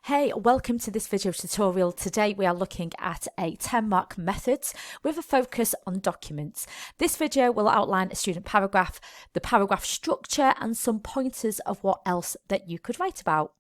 Hey, welcome to this video tutorial. Today we are looking at a 10-mark methods with a focus on documents. This video will outline a student paragraph, the paragraph structure and some pointers of what else that you could write about.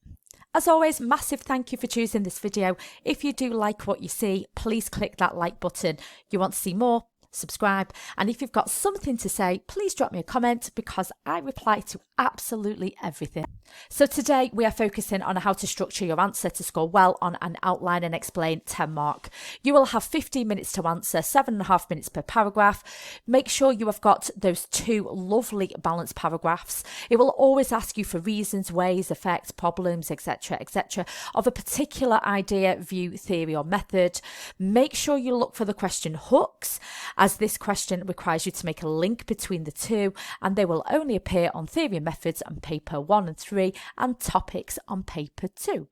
As always, massive thank you for choosing this video. If you do like what you see, please click that like button. You want to see more? Subscribe, and if you've got something to say, please drop me a comment because I reply to absolutely everything. So today we are focusing on how to structure your answer to score well on an outline and explain 10 mark. You will have 15 minutes to answer, 7.5 minutes per paragraph. Make sure you have got those two lovely balanced paragraphs. It will always ask you for reasons, ways, effects, problems, etc., etc. of a particular idea, view, theory or method. Make sure you look for the question hooks, as this question requires you to make a link between the two, and they will only appear on theory and methods on paper 1 and 3 and topics on paper 2.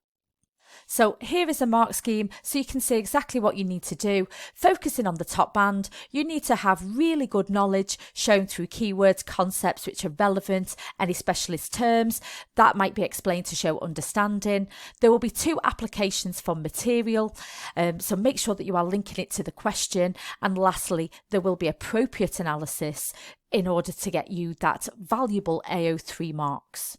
So here is a mark scheme so you can see exactly what you need to do. Focusing on the top band, you need to have really good knowledge shown through keywords, concepts which are relevant, any specialist terms that might be explained to show understanding. There will be 2 applications for material, so make sure that you are linking it to the question. And lastly, there will be appropriate analysis in order to get you that valuable AO3 marks.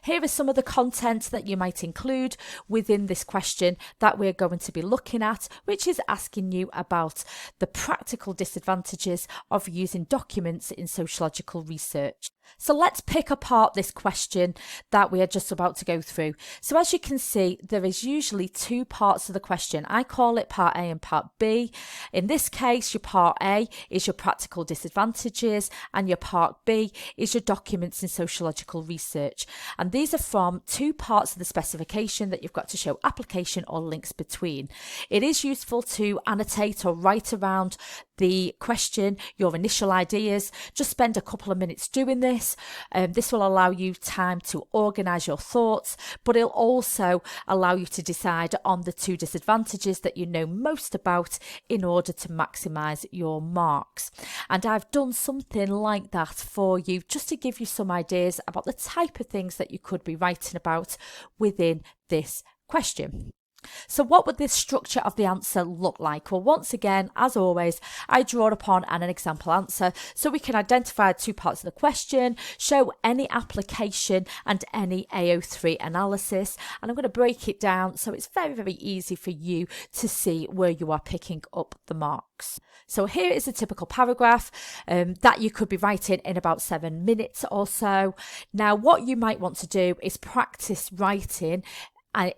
Here is some of the content that you might include within this question that we're going to be looking at, which is asking you about the practical disadvantages of using documents in sociological research. So let's pick apart this question that we are just about to go through. So as you can see, there is usually 2 parts of the question. I call it part A and part B. In this case, your part A is your practical disadvantages and your part B is your documents in sociological research. And these are from 2 parts of the specification that you've got to show application or links between. It is useful to annotate or write around the question, your initial ideas. Just spend a couple of minutes doing this. This will allow you time to organise your thoughts, but it'll also allow you to decide on the 2 disadvantages that you know most about in order to maximise your marks. And I've done something like that for you just to give you some ideas about the type of things that you could be writing about within this question. So what would this structure of the answer look like? Well, once again, as always, I draw upon an example answer so we can identify 2 parts of the question, show any application and any AO3 analysis. And I'm going to break it down so it's very, very easy for you to see where you are picking up the marks. So here is a typical paragraph that you could be writing in about 7 minutes or so. Now, what you might want to do is practice writing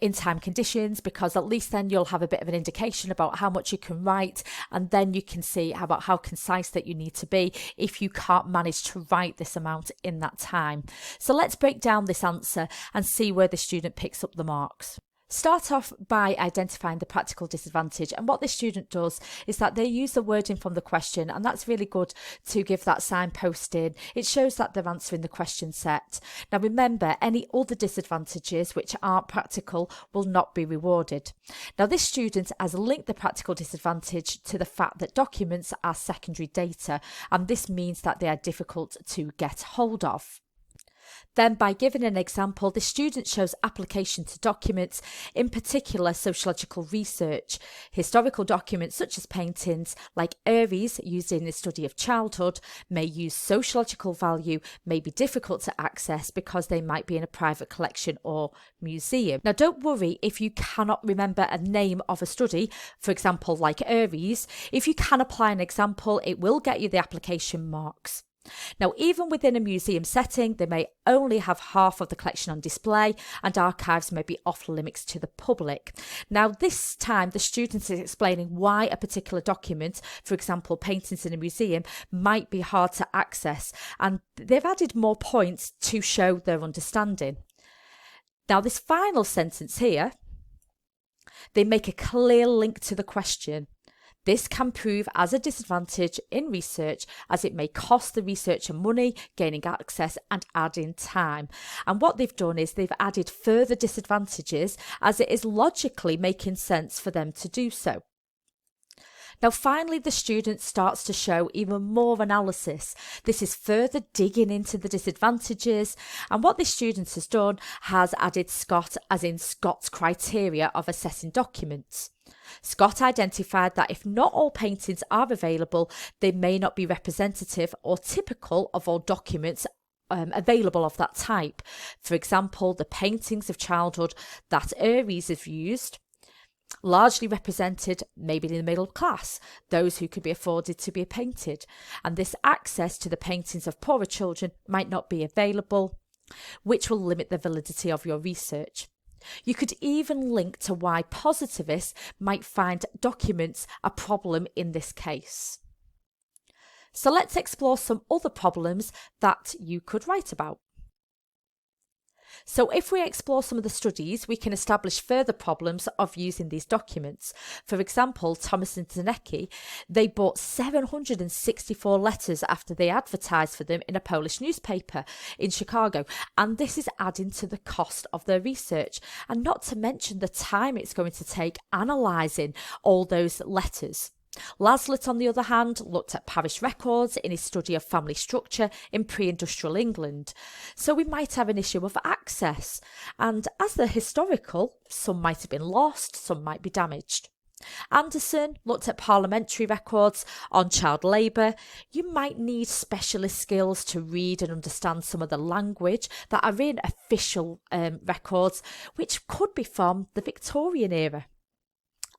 in time conditions, because at least then you'll have a bit of an indication about how much you can write, and then you can see about how concise that you need to be if you can't manage to write this amount in that time. So let's break down this answer and see where the student picks up the marks. Start off by identifying the practical disadvantage, and what this student does is that they use the wording from the question, and that's really good to give that signposting. It shows that they're answering the question set. Now remember, any other disadvantages which aren't practical will not be rewarded. Now this student has linked the practical disadvantage to the fact that documents are secondary data, and this means that they are difficult to get hold of. Then, by giving an example, the student shows application to documents, in particular sociological research. Historical documents such as paintings like Aries used in the study of childhood may use sociological value, may be difficult to access because they might be in a private collection or museum. Now don't worry if you cannot remember a name of a study, for example like Aries. If you can apply an example, it will get you the application marks. Now, even within a museum setting, they may only have half of the collection on display, and archives may be off limits to the public. Now, this time the student is explaining why a particular document, for example, paintings in a museum, might be hard to access, and they've added more points to show their understanding. Now, this final sentence here, they make a clear link to the question. This can prove as a disadvantage in research, as it may cost the researcher money, gaining access and adding time. And what they've done is they've added further disadvantages, as it is logically making sense for them to do so. Now, finally, the student starts to show even more analysis. This is further digging into the disadvantages, and what this student has done has added Scott, as in Scott's criteria of assessing documents. Scott identified that if not all paintings are available, they may not be representative or typical of all documents available of that type. For example, the paintings of childhood that Aries has used largely represented maybe in the middle class, those who could be afforded to be painted, and this access to the paintings of poorer children might not be available, which will limit the validity of your research. You could even link to why positivists might find documents a problem in this case. So let's explore some other problems that you could write about. So if we explore some of the studies, we can establish further problems of using these documents. For example, Thomas and Zanecki, they bought 764 letters after they advertised for them in a Polish newspaper in Chicago, and this is adding to the cost of their research, and not to mention the time it's going to take analysing all those letters. Laslett, on the other hand, looked at parish records in his study of family structure in pre-industrial England. So we might have an issue of access, and as they're historical, some might have been lost, some might be damaged. Anderson looked at parliamentary records on child labour. You might need specialist skills to read and understand some of the language that are in official records, which could be from the Victorian era.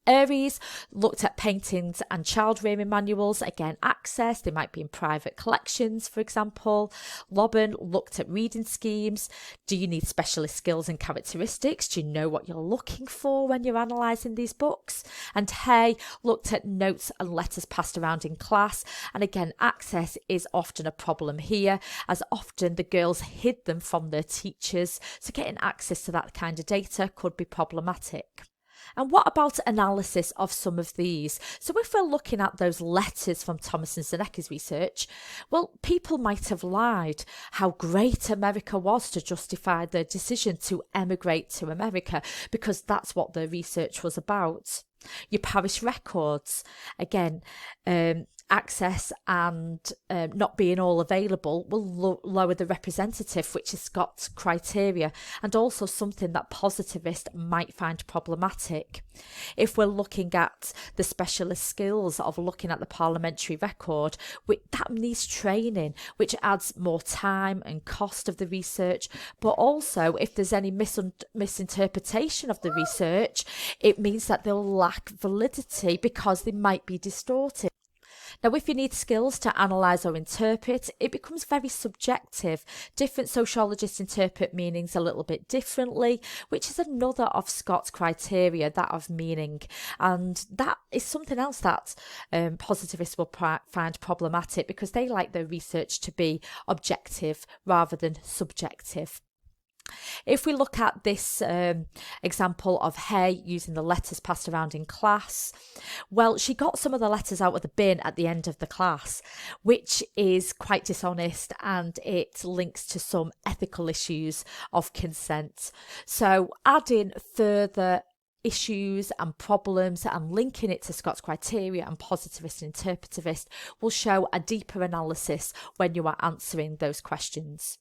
Aries looked at paintings and child rearing manuals, again access, they might be in private collections for example. Lobban looked at reading schemes. Do you need specialist skills and characteristics? Do you know what you're looking for when you're analysing these books? And Hay looked at notes and letters passed around in class, and again access is often a problem here, as often the girls hid them from their teachers, so getting access to that kind of data could be problematic. And what about analysis of some of these? So if we're looking at those letters from Thomas and Zanecki's research, well, people might have lied how great America was to justify their decision to emigrate to America, because that's what their research was about. Your parish records, again, access and not being all available will lower the representative, which is Scott's criteria, and also something that positivists might find problematic. If we're looking at the specialist skills of looking at the parliamentary record, that needs training, which adds more time and cost of the research, but also if there's any misinterpretation of the research, it means that they'll lack validity because they might be distorted. Now, if you need skills to analyse or interpret, it becomes very subjective. Different sociologists interpret meanings a little bit differently, which is another of Scott's criteria, that of meaning. And that is something else that positivists will find problematic, because they like their research to be objective rather than subjective. If we look at this example of Hay using the letters passed around in class, well, she got some of the letters out of the bin at the end of the class, which is quite dishonest, and it links to some ethical issues of consent. So adding further issues and problems and linking it to Scott's criteria and positivist and interpretivist will show a deeper analysis when you are answering those questions.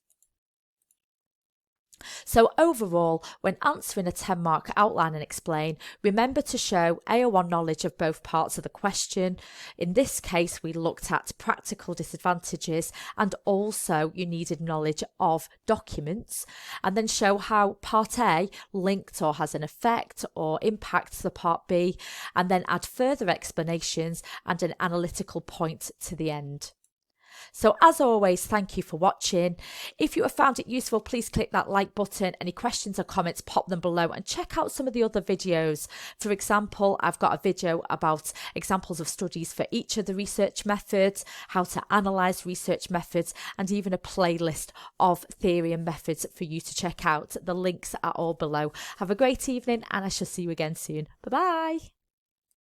So overall, when answering a 10-mark outline and explain, remember to show AO1 knowledge of both parts of the question. In this case, we looked at practical disadvantages, and also you needed knowledge of documents, and then show how part A linked or has an effect or impacts the part B, and then add further explanations and an analytical point to the end. So as always, thank you for watching. If you have found it useful, please click that like button. Any questions or comments, pop them below, and check out some of the other videos. For example, I've got a video about examples of studies for each of the research methods, how to analyse research methods, and even a playlist of theory and methods for you to check out. The links are all below. Have a great evening, and I shall see you again soon. Bye bye.